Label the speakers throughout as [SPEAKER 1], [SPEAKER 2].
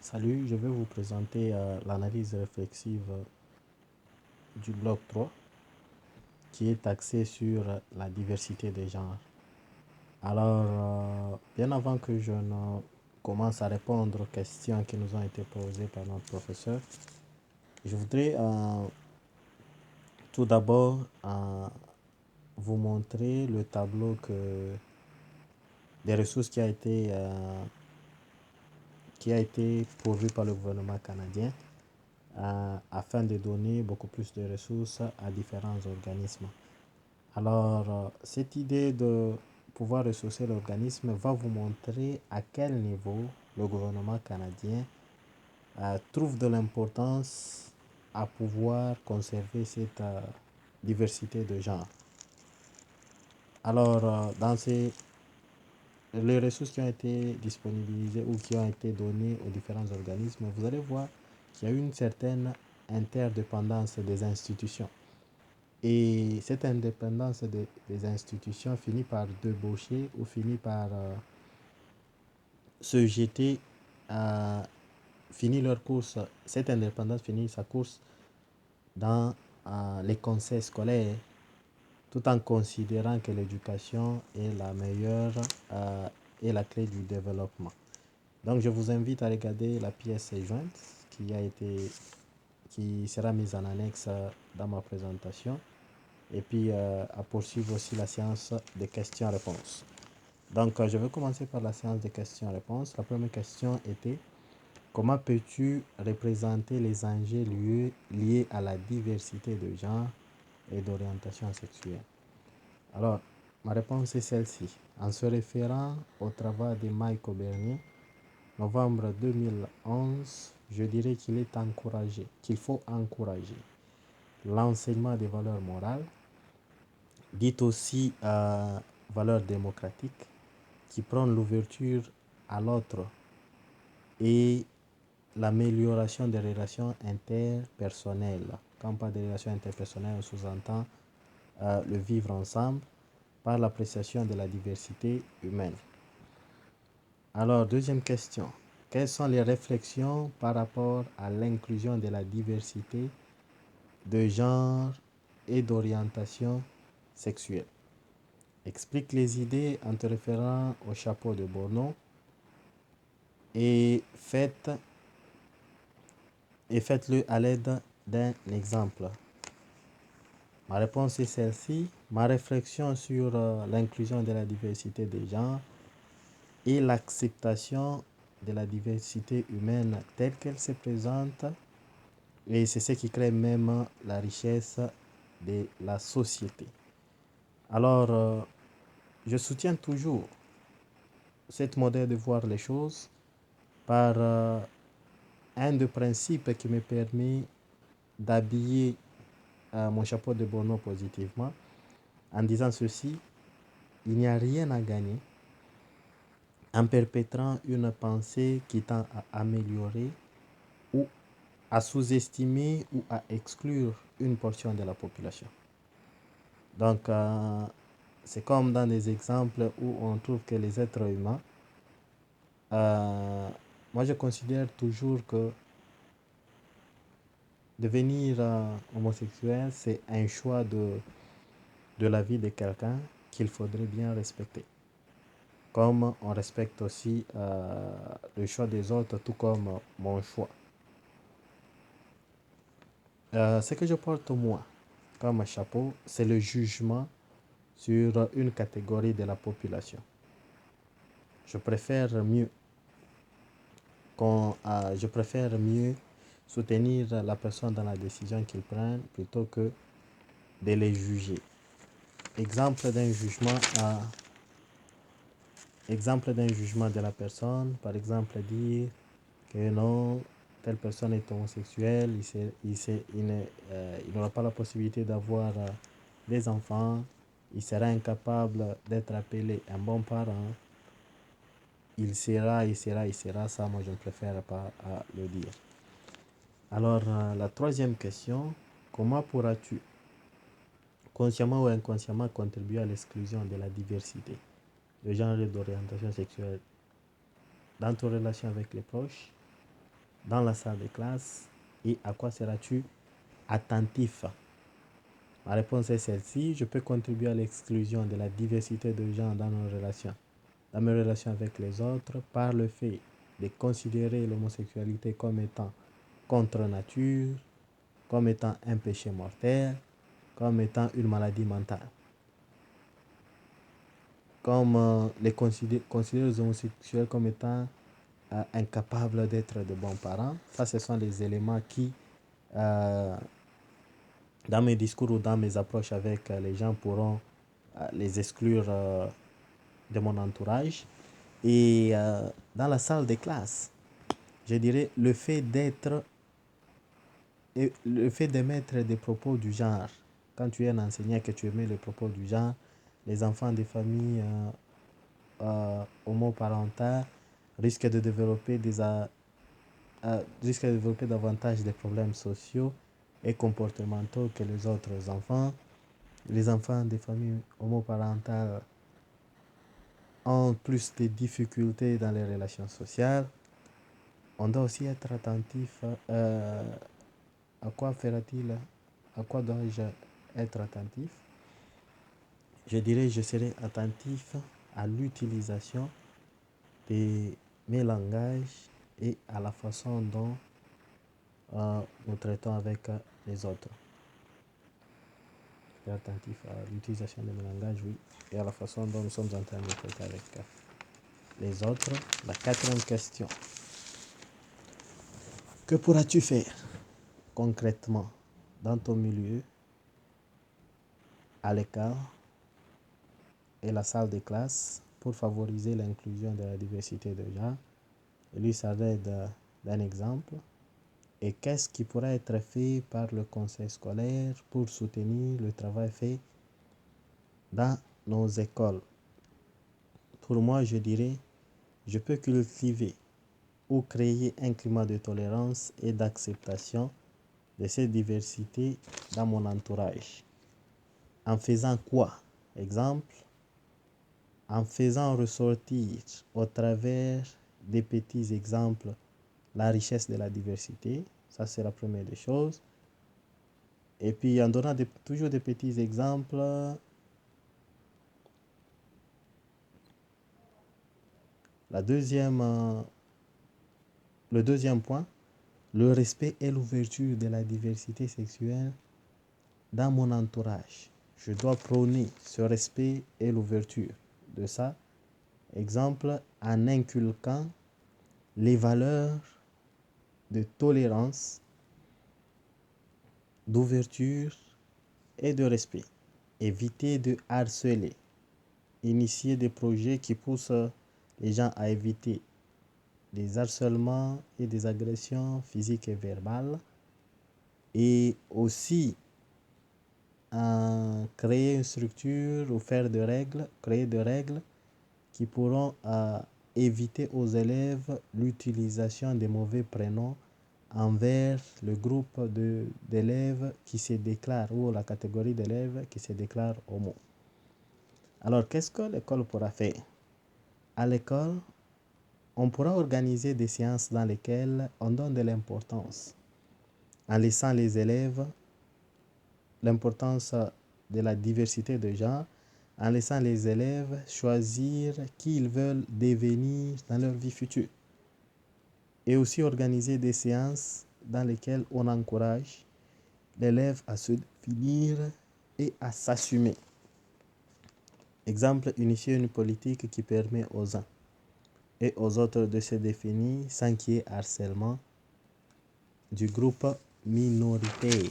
[SPEAKER 1] Salut, je vais vous présenter l'analyse réflexive du bloc 3 qui est axé sur la diversité des genres. Alors, bien avant que je ne commence à répondre aux questions qui nous ont été posées par notre professeur, je voudrais tout d'abord vous montrer le tableau des ressources qui a été pourvu par le gouvernement canadien afin de donner beaucoup plus de ressources à différents organismes. Alors, cette idée de pouvoir ressourcer l'organisme va vous montrer à quel niveau le gouvernement canadien trouve de l'importance à pouvoir conserver cette diversité de genre. Alors, les ressources qui ont été disponibilisées ou qui ont été données aux différents organismes, vous allez voir qu'il y a une certaine interdépendance des institutions. Et cette indépendance des institutions finit par débaucher ou finit par se jeter, à finir leur course. Cette indépendance finit sa course dans les conseils scolaires, tout en considérant que l'éducation est la meilleure et la clé du développement. Donc, je vous invite à regarder la pièce jointe qui sera mise en annexe dans ma présentation et puis à poursuivre aussi la séance des questions-réponses. Donc, je vais commencer par la séance des questions-réponses. La première question était: comment peux-tu représenter les enjeux liés à la diversité de genre et d'orientation sexuelle? Alors, ma réponse est celle-ci. En se référant au travail de Michael Bernier, novembre 2011, je dirais qu'il faut encourager l'enseignement des valeurs morales, dites aussi valeurs démocratiques, qui prônent l'ouverture à l'autre et l'amélioration des relations interpersonnelles. Quand on parle de relations interpersonnelles, on sous-entend le vivre ensemble par l'appréciation de la diversité humaine. Alors, deuxième question. Quelles sont les réflexions par rapport à l'inclusion de la diversité de genre et d'orientation sexuelle? Explique les idées en te référant au chapeau de Bourneau et faites-le à l'aide d'un exemple. Ma réponse est celle-ci. Ma réflexion sur l'inclusion de la diversité des genres et l'acceptation de la diversité humaine telle qu'elle se présente, et c'est ce qui crée même la richesse de la société. Alors, je soutiens toujours cette modèle de voir les choses par un des principes qui me permet d'habiller mon chapeau de Bono positivement en disant ceci: il n'y a rien à gagner en perpétrant une pensée qui tend à améliorer ou à sous-estimer ou à exclure une portion de la population. Donc, c'est comme dans des exemples où on trouve que les êtres humains, moi je considère toujours que devenir homosexuel, c'est un choix de la vie de quelqu'un qu'il faudrait bien respecter. Comme on respecte aussi le choix des autres, tout comme mon choix. Ce que je porte moi comme chapeau, c'est le jugement sur une catégorie de la population. Je préfère mieux soutenir la personne dans la décision qu'il prend plutôt que de les juger. Exemple d'un jugement de la personne, par exemple dire que non, telle personne est homosexuelle, il n'aura pas la possibilité d'avoir des enfants, il sera incapable d'être appelé un bon parent, il sera, ça moi je ne préfère pas le dire. Alors, la troisième question: comment pourras-tu consciemment ou inconsciemment contribuer à l'exclusion de la diversité de genre et d'orientation sexuelle dans ton relation avec les proches, dans la salle de classe et à quoi seras-tu attentif? Ma réponse est celle-ci. Je peux contribuer à l'exclusion de la diversité de gens dans nos relations, dans mes relations avec les autres, par le fait de considérer l'homosexualité comme étant contre nature, comme étant un péché mortel, comme étant une maladie mentale. Comme considérer les homosexuels comme étant incapables d'être de bons parents. Ça, ce sont les éléments qui, dans mes discours ou dans mes approches avec les gens, pourront les exclure de mon entourage. Et dans la salle de classe, je dirais le fait d'émettre des propos du genre. Quand tu es un enseignant et que tu émets les propos du genre, les enfants des familles homoparentales risquent de développer davantage des problèmes sociaux et comportementaux que les autres enfants. Les enfants des familles homoparentales ont plus de difficultés dans les relations sociales. On doit aussi être attentif à quoi fera-t-il, à quoi dois-je être attentif? Je dirais je serai attentif à l'utilisation de mes langages et à la façon dont nous traitons avec les autres. Je serai attentif à l'utilisation de mes langages, oui, et à la façon dont nous sommes en train de traiter avec les autres. La quatrième question. Que pourras-tu faire concrètement dans ton milieu, à l'école et la salle de classe pour favoriser l'inclusion de la diversité de genre? Lui, ça aide d'un exemple. Et qu'est-ce qui pourrait être fait par le conseil scolaire pour soutenir le travail fait dans nos écoles? Pour moi, je dirais, je peux cultiver ou créer un climat de tolérance et d'acceptation de cette diversité dans mon entourage. En faisant quoi? Exemple, en faisant ressortir au travers des petits exemples la richesse de la diversité. Ça, c'est la première des choses. Et puis, en donnant toujours des petits exemples, le deuxième point, le respect et l'ouverture de la diversité sexuelle dans mon entourage. Je dois prôner ce respect et l'ouverture de ça. Exemple, en inculquant les valeurs de tolérance, d'ouverture et de respect. Éviter de harceler. Initier des projets qui poussent les gens à éviter des harcèlements et des agressions physiques et verbales. Et aussi créer une structure ou créer des règles qui pourront éviter aux élèves l'utilisation des mauvais prénoms envers le groupe d'élèves qui se déclarent ou la catégorie d'élèves qui se déclarent homo. Alors, qu'est-ce que l'école pourra faire? À l'école, on pourra organiser des séances dans lesquelles on donne de l'importance en laissant les élèves l'importance de la diversité de genre, en laissant les élèves choisir qui ils veulent devenir dans leur vie future. Et aussi organiser des séances dans lesquelles on encourage l'élève à se définir et à s'assumer. Exemple, initier une politique qui permet aux uns et aux autres de se définir sans qu'il y ait harcèlement du groupe minoritaire.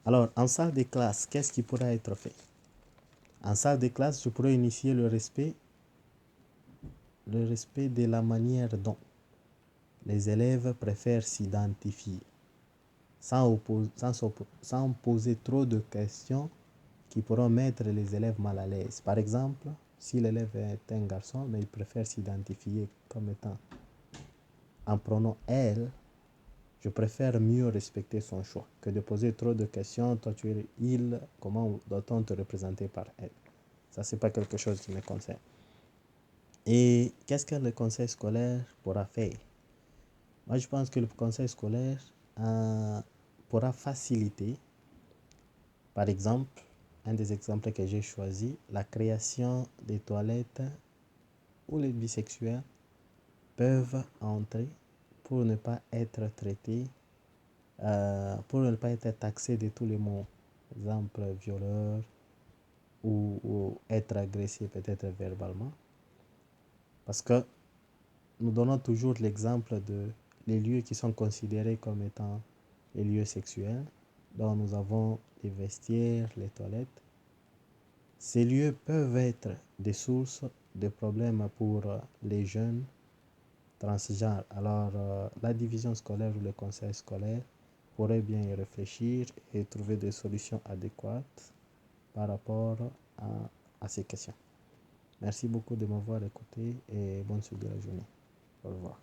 [SPEAKER 1] Alors, en salle de classe, qu'est-ce qui pourrait être fait? En salle de classe, je pourrais initier le respect de la manière dont les élèves préfèrent s'identifier, sans poser trop de questions qui pourront mettre les élèves mal à l'aise. Par exemple, si l'élève est un garçon, mais il préfère s'identifier comme étant en pronom elle, je préfère mieux respecter son choix que de poser trop de questions. Toi, tu es il, comment doit-on te représenter par elle? Ça, c'est pas quelque chose qui me concerne. Et qu'est-ce que le conseil scolaire pourra faire? Moi, je pense que le conseil scolaire pourra faciliter, par exemple, un des exemples que j'ai choisi, la création des toilettes où les bisexuels peuvent entrer pour ne pas être traités, pour ne pas être taxés de tous les mots. Par exemple, violeur ou être agressé peut-être verbalement. Parce que nous donnons toujours l'exemple de les lieux qui sont considérés comme étant les lieux sexuels. Donc nous avons les vestiaires, les toilettes. Ces lieux peuvent être des sources de problèmes pour les jeunes transgenres. Alors la division scolaire ou le conseil scolaire pourrait bien y réfléchir et trouver des solutions adéquates par rapport à ces questions. Merci beaucoup de m'avoir écouté et bonne suite de la journée. Au revoir.